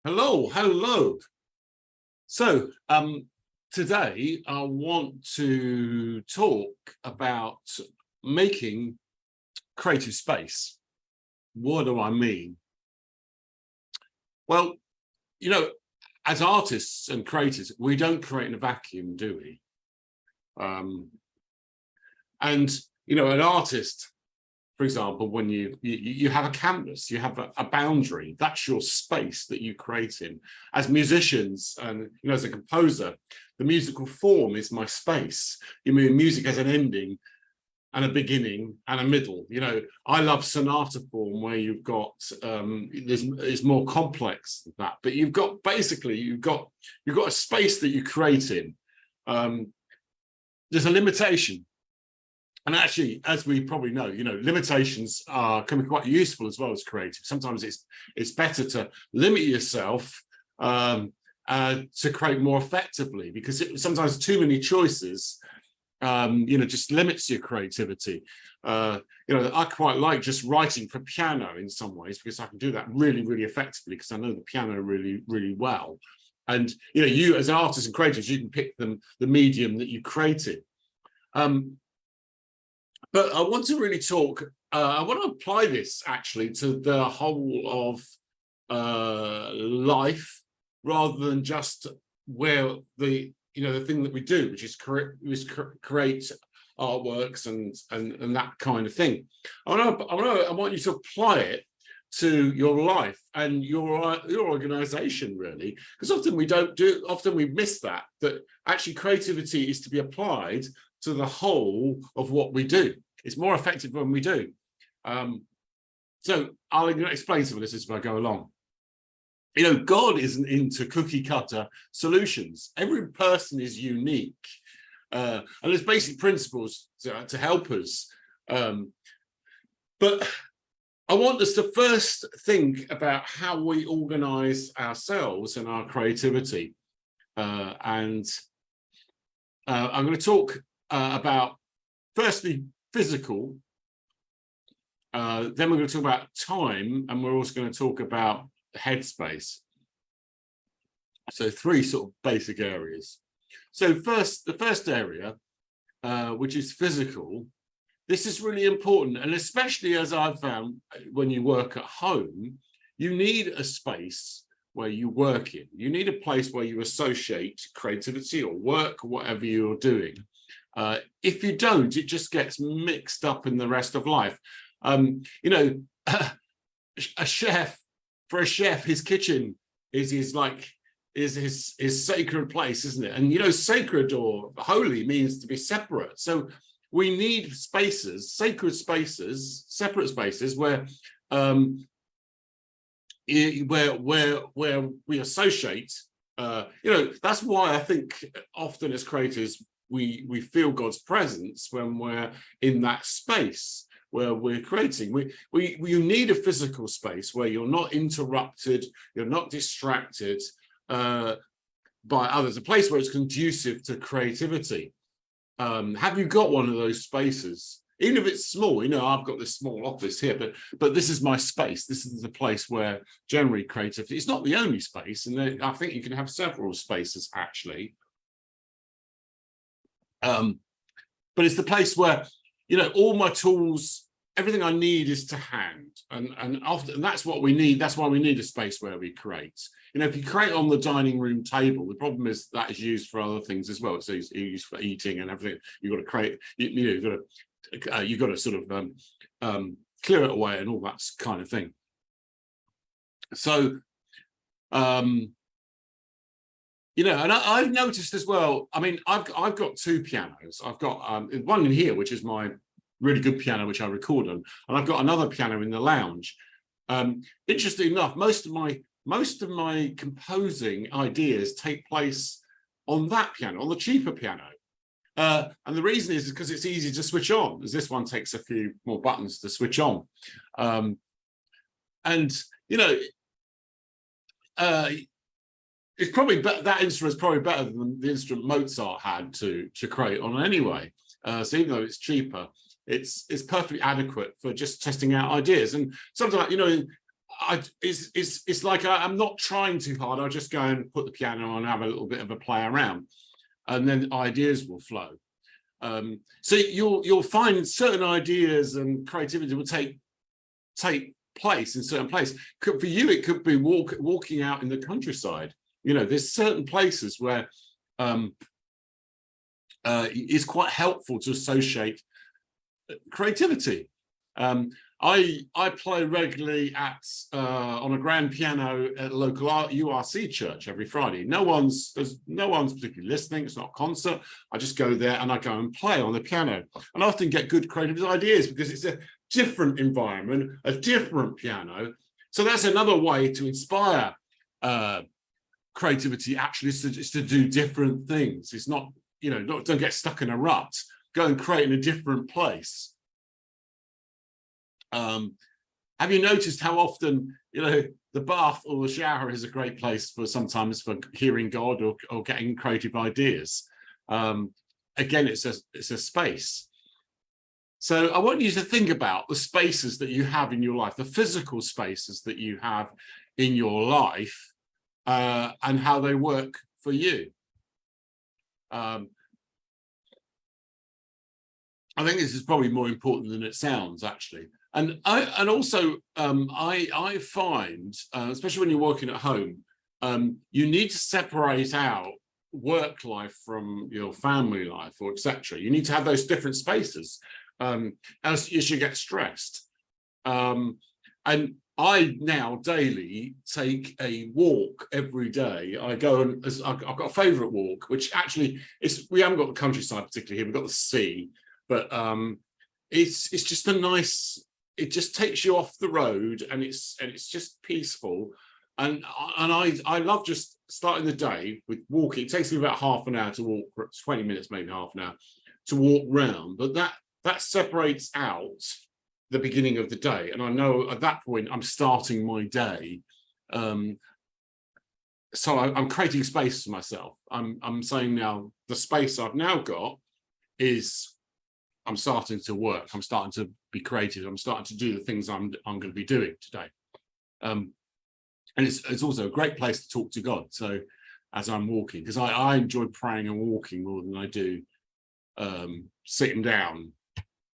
Hello, hello. So today I want to talk about making creative space. What do I mean? Well, as artists and creators, we don't create in a vacuum, do we? An artist, for example, when you have a canvas, you have a boundary, that's your space that you create in. As musicians and as a composer, the musical form is my space. Music has an ending and a beginning and a middle. I love sonata form where you've got it's more complex than that, but you've got a space that you create in. There's a limitation. And actually, as we probably know, limitations can be quite useful as well as creative. Sometimes it's better to limit yourself to create more effectively, because sometimes too many choices, just limits your creativity. I quite like just writing for piano in some ways, because I can do that really, really effectively, because I know the piano really, really well. And you as artists and creators, you can pick the medium that you create it. But I want to really talk, I want to apply this actually to the whole of life, rather than just where the thing that we do, which is create artworks and that kind of thing. I want you to apply it to your life and your organization, really, because often we miss that actually creativity is to be applied to the whole of what we do. It's more effective when we do. So I'll explain some of this as I go along. God isn't into cookie cutter solutions. Every person is unique. And there's basic principles to help us. But I want us to first think about how we organize ourselves and our creativity. I'm going to talk about, firstly, physical, then we're going to talk about time, and we're also going to talk about headspace. So three sort of basic areas. So the first area, which is physical, this is really important, and especially as I've found, when you work at home, you need a space where you work in. You need a place where you associate creativity or work, or whatever you're doing. If you don't, it just gets mixed up in the rest of life. A chef, his kitchen is his sacred place, isn't it? And sacred or holy means to be separate. So we need spaces, sacred spaces, separate spaces where we associate. That's why I think often as creators we feel God's presence when we're in that space where we're creating. You need a physical space where you're not interrupted, you're not distracted by others, a place where it's conducive to creativity. Have you got one of those spaces? Even if it's small, I've got this small office here, but this is my space. This is the place where generally creativity, it's not the only space, and I think you can have several spaces actually. But it's the place where, all my tools, everything I need is to hand. And often that's what we need. That's why we need a space where we create. If you create on the dining room table, the problem is that is used for other things as well. So it's used for eating and everything. You've got to create, you've got to sort of clear it away and all that kind of thing. So, and I've noticed as well, I've got two pianos. I've got one in here, which is my really good piano, which I record on, and I've got another piano in the lounge. Interestingly enough, most of my composing ideas take place on that piano, on the cheaper piano. And the reason is because it's easy to switch on, as this one takes a few more buttons to switch on. It's probably that instrument's probably better than the instrument Mozart had to create on anyway. So even though it's cheaper, it's perfectly adequate for just testing out ideas. And sometimes, it's like I'm not trying too hard. I'll just go and put the piano on and have a little bit of a play around, and then ideas will flow. So you'll find certain ideas and creativity will take place in certain places. For you, it could be walking out in the countryside. There's certain places where it's quite helpful to associate creativity. I play regularly on a grand piano at a local URC church every Friday. No one's particularly listening. It's not a concert. I just go there and I go and play on the piano, and I often get good creative ideas because it's a different environment, a different piano. So that's another way to inspire creativity. Actually, is to do different things. It's not, don't get stuck in a rut. Go and create in a different place. Have you noticed how often, the bath or the shower is a great place sometimes for hearing God or getting creative ideas? Again, it's a space. So I want you to think about the spaces that you have in your life, the physical spaces that you have in your life, and how they work for you. I think this is probably more important than it sounds, actually. And also I find, especially when you're working at home, you need to separate out work life from your family life, or etc. You need to have those different spaces, else you get stressed. And I now daily take a walk every day. I go and I've got a favourite walk, which actually we haven't got the countryside particularly here. We've got the sea, but it's just a nice. It just takes you off the road, and it's just peaceful. And I love just starting the day with walking. It takes me about half an hour to walk, 20 minutes, maybe half an hour to walk round. But that separates out the beginning of the day. And I know at that point I'm starting my day. So I'm creating space for myself. I'm saying now the space I've now got is I'm starting to work. I'm starting to be creative. I'm starting to do the things I'm going to be doing today. And it's also a great place to talk to God. So as I'm walking, because I enjoy praying and walking more than I do sitting down.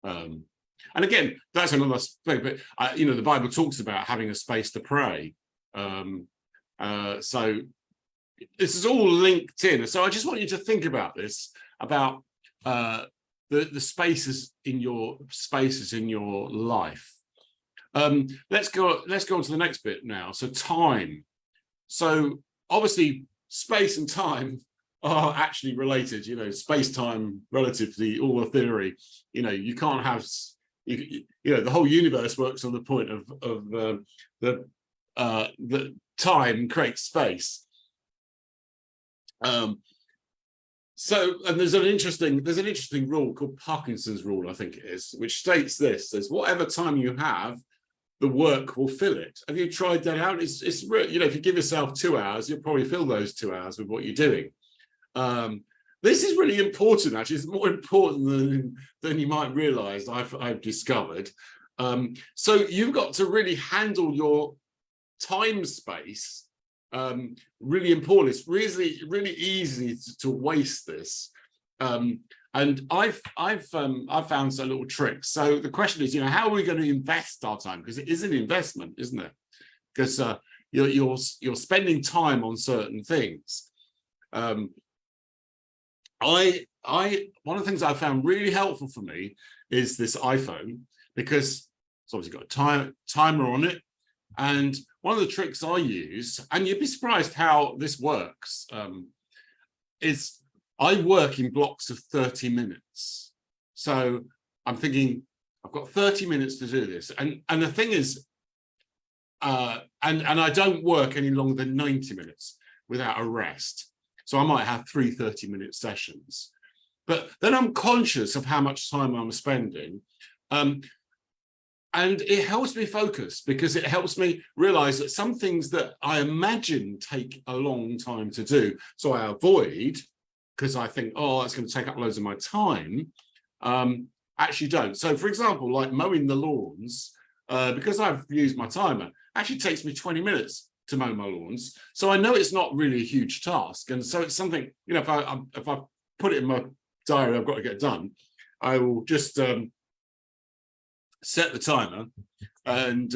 And again, that's another thing. But the Bible talks about having a space to pray. So this is all linked in. So I just want you to think about this, about the spaces in your life. Let's go on to the next bit now. So time. So obviously space and time are actually related. Space-time relativity, all the theory. You can't have. The whole universe works on the point of the time creates space. So, and there's an interesting rule called Parkinson's rule, I think it is, which states this: says whatever time you have, the work will fill it. Have you tried that out? It's if you give yourself 2 hours, you'll probably fill those 2 hours with what you're doing. This is really important. Actually, it's more important than you might realize. I've discovered. So you've got to really handle your time space. Really important. It's really easy to waste this, and I've found some little tricks. So the question is, how are we going to invest our time? Because it is an investment, isn't it? Because you're spending time on certain things. One of the things I found really helpful for me is this iPhone, because it's obviously got a timer on it. And one of the tricks I use, and you'd be surprised how this works, is I work in blocks of 30 minutes. So I'm thinking, I've got 30 minutes to do this. And the thing is, and I don't work any longer than 90 minutes without a rest. So I might have 3 30-minute sessions. But then I'm conscious of how much time I'm spending. And it helps me focus, because it helps me realize that some things that I imagine take a long time to do, so I avoid, because I think, oh, that's going to take up loads of my time, actually don't. So, for example, like mowing the lawns, because I've used my timer, actually takes me 20 minutes to mow my lawns. So I know it's not really a huge task. And so it's something, you know, if I put it in my diary, I've got to get done, I will just set the timer and,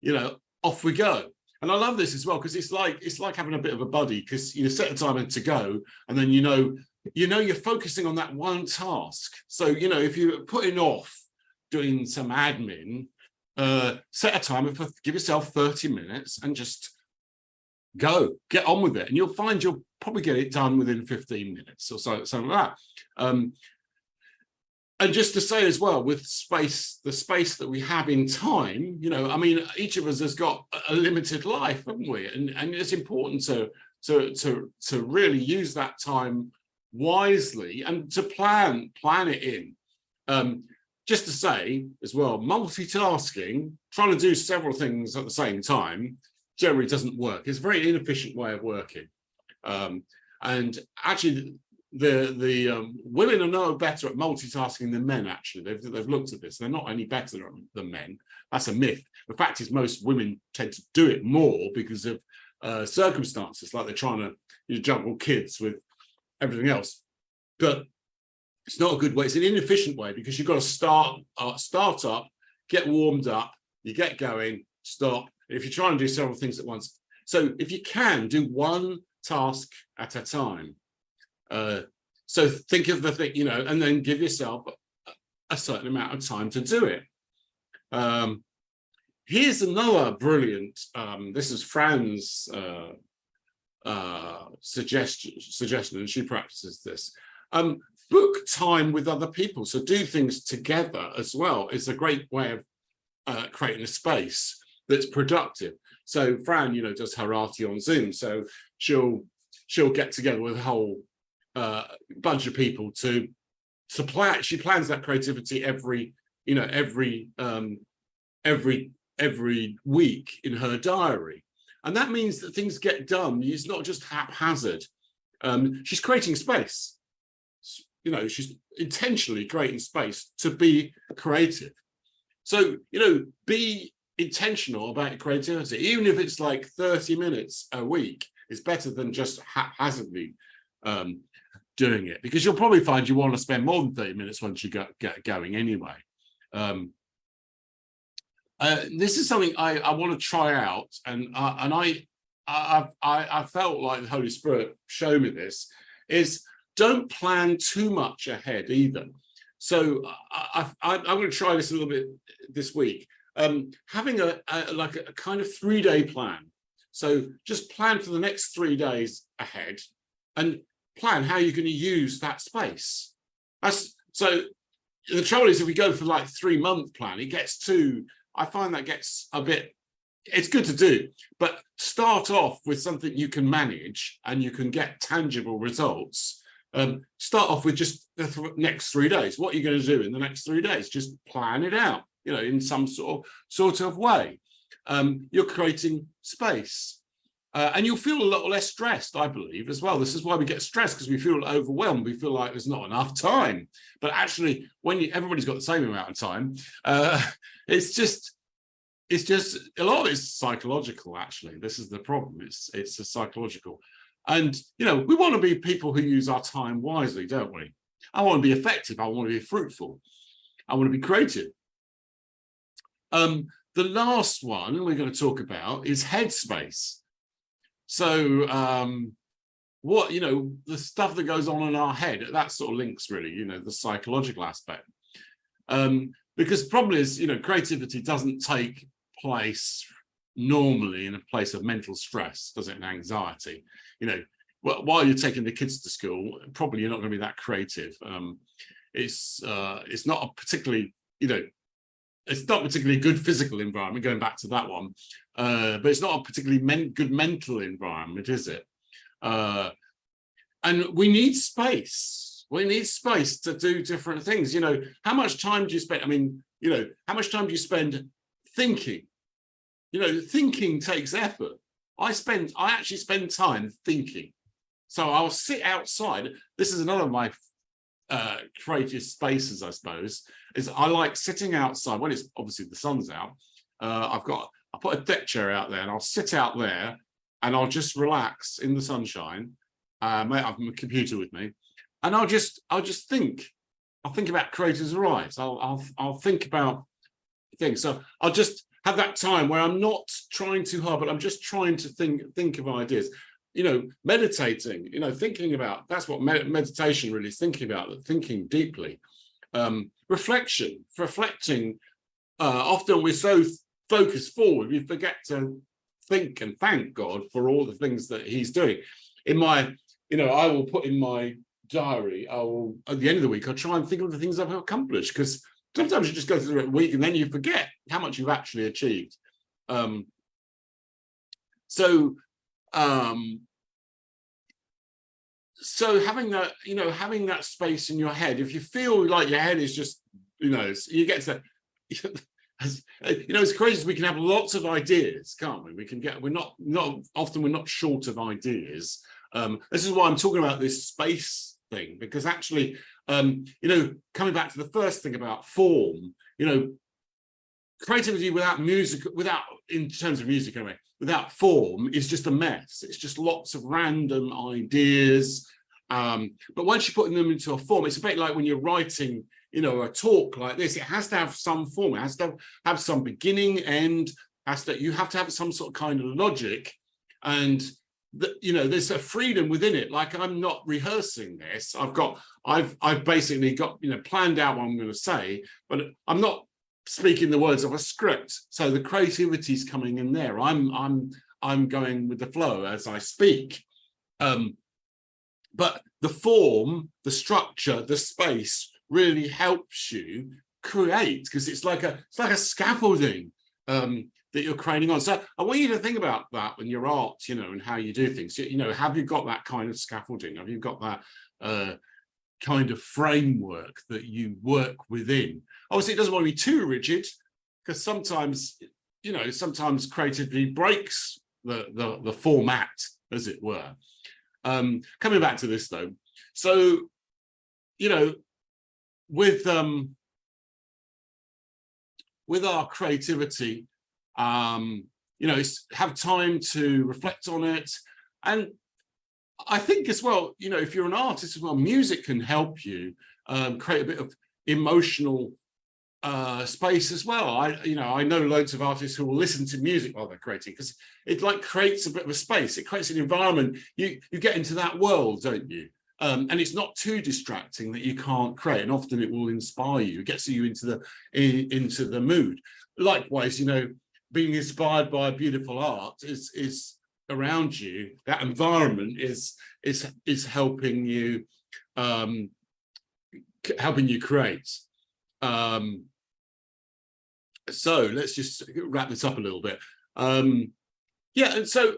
you know, off we go. And I love this as well, because it's like having a bit of a buddy, because you set the timer to go, and then you know you're focusing on that one task. So, you know, if you're putting off doing some admin, set a timer for, give yourself 30 minutes and just get on with it. And you'll find you'll probably get it done within 15 minutes or so, something like that. And just to say as well, with space, the space that we have in time, you know, I mean, each of us has got a limited life, haven't we? And it's important to really use that time wisely and to plan it in. Just to say as well, multitasking, trying to do several things at the same time, generally doesn't work. It's a very inefficient way of working. And actually, the women are no better at multitasking than men. Actually, they've looked at this. They're not any better than men. That's a myth. The fact is, most women tend to do it more because of circumstances, like they're trying to juggle kids with everything else. But it's not a good way. It's an inefficient way, because you've got to start up, get warmed up, you get going, stop. If you're trying to do several things at once, so if you can, do one task at a time. So think of the thing, you know, and then give yourself a certain amount of time to do it. Here's another brilliant, this is Fran's suggestion, and she practices this. Book time with other people, so do things together as well. Is a great way of creating a space that's productive. So Fran, you know, does Harati on Zoom, so she'll get together with a whole bunch of people to plan. She plans that creativity every week in her diary, and that means that things get done. It's not just haphazard. She's creating space. You know, she's intentionally creating space to be creative. So, you know, be intentional about your creativity, even if it's like 30 minutes a week. It's better than just haphazardly doing it, because you'll probably find you want to spend more than 30 minutes once you get going anyway. This is something I want to try out, and I felt like the Holy Spirit showed me this, is don't plan too much ahead either. So I'm going to try this a little bit this week. Having a kind of 3-day plan. So just plan for the next 3 days ahead, and plan how you're going to use that space. So the trouble is, if we go for like 3-month plan, I find that gets a bit, it's good to do, but start off with something you can manage and you can get tangible results. Start off with just the next 3 days. What are you going to do in the next 3 days? Just plan it out, you know, in some sort of way. You're creating space. And you'll feel a lot less stressed, I believe, as well. This is why we get stressed, because we feel overwhelmed. We feel like there's not enough time. But actually, when everybody's got the same amount of time, it's just a lot of it's psychological. Actually, this is the problem. It's a psychological, and you know, we want to be people who use our time wisely, don't we? I want to be effective. I want to be fruitful. I want to be creative. The last one we're going to talk about is headspace. So what, you know, the stuff that goes on in our head, that sort of links really, you know, the psychological aspect. Because the problem is, you know, creativity doesn't take place normally in a place of mental stress, does it, and anxiety. You know, while you're taking the kids to school, probably you're not going to be that creative. It's not a particularly, you know, it's not particularly good physical environment, going back to that one, but it's not a particularly good mental environment, is it? And we need space. We need space to do different things. You know, how much time do you spend? I mean, you know, how much time do you spend thinking? You know, thinking takes effort. I actually spend time thinking. So I'll sit outside. This is another of my creative spaces, I suppose, is I like sitting outside when it's obviously the sun's out. I've got I'll put a deck chair out there and I'll sit out there and I'll just relax in the sunshine. I've my computer with me, and I'll just think. I'll think about Creators Arise. I'll think about things. So I'll just have that time where I'm not trying too hard, but I'm just trying to think of ideas. You know, meditating. You know, thinking about, that's what meditation really is, thinking about, thinking deeply. Reflecting. Often we're so focused forward, we forget to think and thank God for all the things that He's doing. In my, you know, I will put in my diary, I will, at the end of the week, I'll try and think of the things I've accomplished, because sometimes you just go through the week and then you forget how much you've actually achieved. So having that, you know, having that space in your head, if you feel like your head is just, you know, you get to, you know, as creators, we can have lots of ideas, can't we? We can get, we're not often we're not short of ideas. This is why I'm talking about this space thing, because actually, you know, coming back to the first thing about form, you know, creativity without music, in terms of music anyway, without form is just a mess. It's just lots of random ideas. But once you're putting them into a form, it's a bit like when you're writing, you know, a talk like this. It has to have some form. It has to have some beginning, end. You have to have some sort of kind of logic, and you know, there's a freedom within it. Like, I'm not rehearsing this. I've basically got, you know, planned out what I'm going to say, but I'm not speaking the words of a script. So the creativity is coming in there. I'm going with the flow as I speak. But the form, the structure, the space really helps you create, because it's like a scaffolding that you're creating on. So I want you to think about that when your art, you know, and how you do things. You know, have you got that kind of scaffolding? Have you got that kind of framework that you work within? Obviously, it doesn't want to be too rigid, because sometimes, you know, sometimes creativity breaks the format, as it were. Coming back to this though, so, you know, with our creativity, you know, have time to reflect on it. And I think as well, you know, if you're an artist as well, music can help you create a bit of emotional space as well. I know loads of artists who will listen to music while they're creating, because it like creates a bit of a space. It creates an environment. You get into that world, don't you? And it's not too distracting that you can't create, and often it will inspire you. It gets you into the mood. Likewise, you know, being inspired by beautiful art is around you. That environment is helping you create. So let's just wrap this up a little bit. Yeah, and so,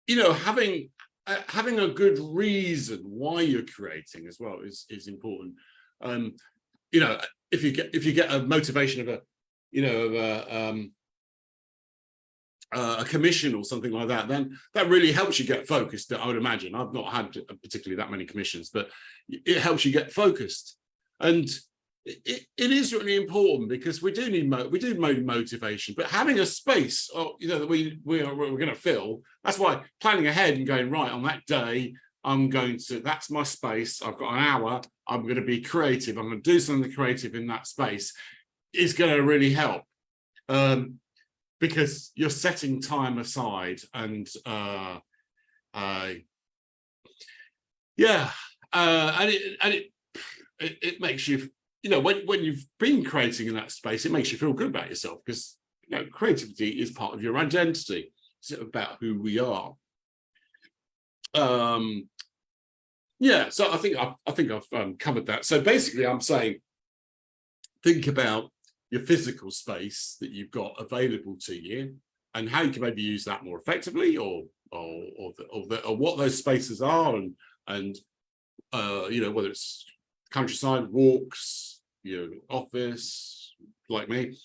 you know, having a good reason why you're creating as well is important. You know, if you get a motivation of a commission or something like that, then that really helps you get focused. I would imagine. I've not had particularly that many commissions, but it helps you get focused. And it is really important, because we do need motivation, but having a space, you know, that we're going to fill. That's why planning ahead and going, right, on that day, that's my space. I've got an hour. I'm going to be creative. I'm going to do something creative in that space. Is going to really help, because you're setting time aside, and it makes you, you know, when you've been creating in that space, it makes you feel good about yourself, because, you know, creativity is part of your identity. It's about who we are. Yeah, so I think I've covered that. So basically, I'm saying, think about your physical space that you've got available to you, and how you can maybe use that more effectively, or what those spaces are, and you know, whether it's countryside walks, your office, like me.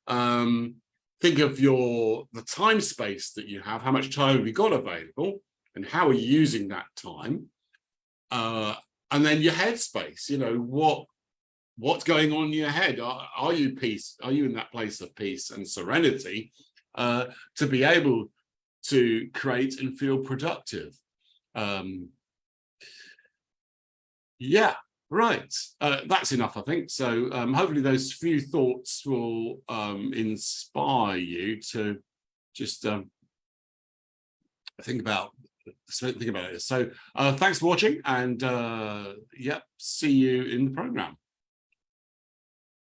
Think of the time space that you have. How much time have you got available, and how are you using that time? And then your headspace. You know, what's going on in your head? Are you in that place of peace and serenity? to be able to create and feel productive. Yeah, right. That's enough, I think. So hopefully those few thoughts will inspire you to just think about it. So thanks for watching, and yeah, see you in the program.